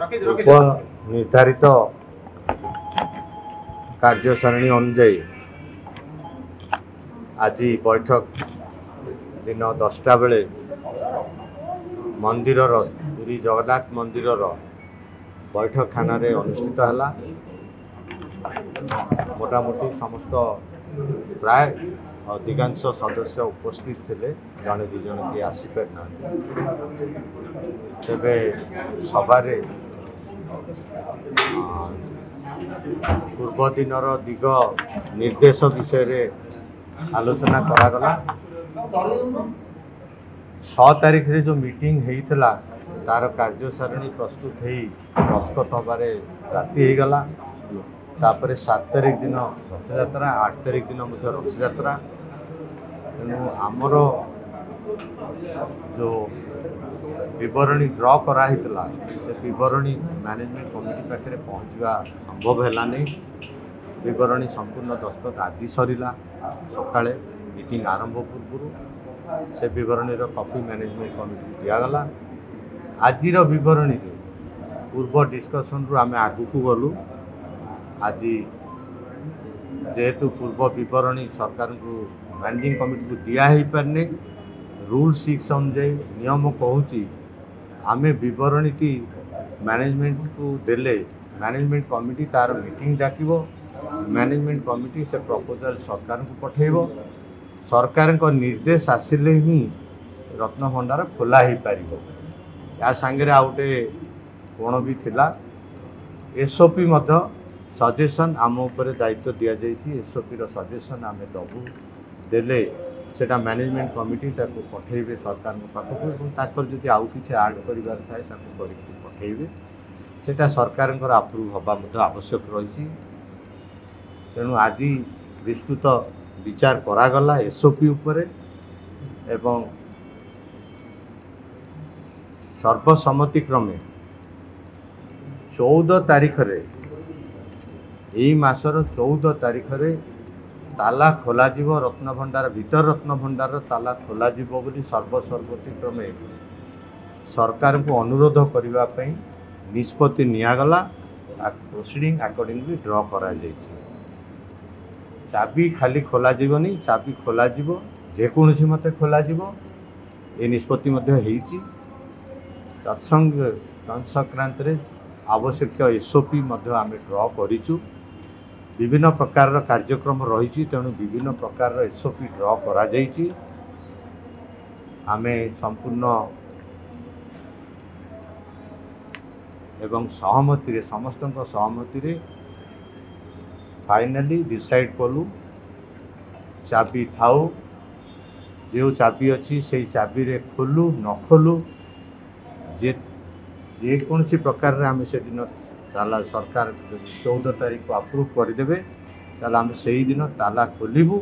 उपनिर्धारित कार्यसारणी अनुजाई आज बैठक दिन 10टा बेले मंदिर पुरी जगन्नाथ मंदिर बैठक खाना अनुष्ठित है। मोटामोटी समस्त प्राय अधिकांश सदस्य उपस्थित थे, जड़े दि जन किए आसीपार ना। तेरे सभार पूर्व दिनर दिग निर्देश विषय आलोचना करागला। 6 तारीख रे जो मीटिंग होता तार कार्यसारणी प्रस्तुत हो दस्खत हबारे राति हो गला। तापर 7 तारीख दिन रथयात्रा, 8 तारीख दिन रथयात्रा। तेणु आमर जो विवरणी ड्र कराई से विवरणी मैनेजमेंट कमिटी पाखे पहुँचवा संभव है नहीं। विवरणी संपूर्ण दस्खत आज सरला सकाळे मीटिंग आरंभ पूर्व से विवरणी कॉपी मैनेजमेंट कमिटी दिगला। आज विवरणी पूर्व डिस्कसन रु आम आगु को गलु। आज जेहेतु पूर्व विवरणी सरकार को मैनेजिंग कमिटी को दिया ही पारने, रूल 6 अनुजाई नियम कहूँ आम विवरणी की मैनेजमेंट को देले मैनेजमेंट कमिटी तार मीटिंग डाकिब। मैनेजमेंट कमिटी से प्रपोजल सरकार को पठेब। सरकार को निर्देश आसिले ही रत्न भंडार खोला ही पारिब। या सांगे आउटे कोण भी थिला एसओपी मध्य सजेशन आम उपर दायित्व दि जाइए। एसओपी रो सजेशन आम दबू देले सेटा मैनेजमेंट कमिटी ताको पठेबे सरकार पाखक। ताकर जदि आउ किछि ऐड करिवार थाए ताको करिके पठेबे। सेटा सरकार अप्रूव हवा आवश्यक रही। तेणु आज विस्तृत विचार करागला एसओपी उपरे एवं सर्वसम्मति क्रमे 14 तारीख रे यही मासर 14 तारीख रे ताला खोला जीवो। रत्न भंडार भीतर रत्न भंडार ताला खोला जीवो बोली सर्वसम्मति क्रमे सरकार को अनुरोध करबा पई निष्पत्ति नियागला। प्रोसीडिंग अकॉर्डिंगली ड्र करा जायछि। चाबी खाली खोला जीवनी, चाबी खोला जीवो जेकोसी मते खोला जीवो ए निष्पत्ति मध्य हेछि। तत्संक्रांत रे आवश्यक एसओपी मध्य आम ड्र करिछु। विभिन्न प्रकार कार्यक्रम रही। तेणु विभिन्न प्रकार एसओपी ड्र करा जायछि। आमे संपूर्ण एवं सहमति रे समस्त सहमति रे फाइनाली डिसाइड कलु चाबी थाउ। जो चाबी अच्छी से चाबी रे खोलु न खोलु जेकोसी प्रकार आम से दिन ताला सरकार 14 तारीख को अप्रूव करदे ताला आम से दिन ताला खोलू।